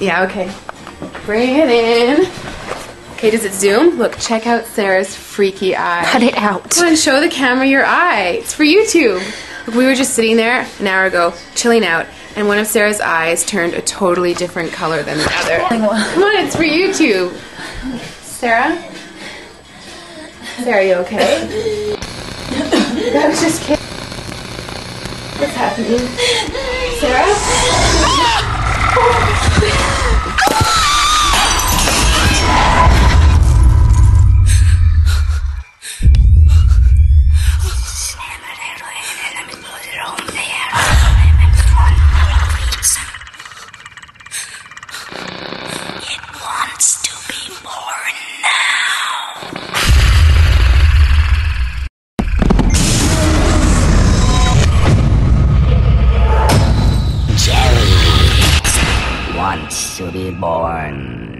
Yeah, okay. Bring it in. Okay, does it zoom? Look, check out Sarah's freaky eye. Cut it out. Come on, show the camera your eye. It's for YouTube. Look, we were just sitting there an hour ago, chilling out, and one of Sarah's eyes turned a totally different color than the other. Come on, it's for YouTube. Sarah? Sarah, you okay? I was just kidding. What's happening? Sarah? It wants to be born now. Jerry wants to be born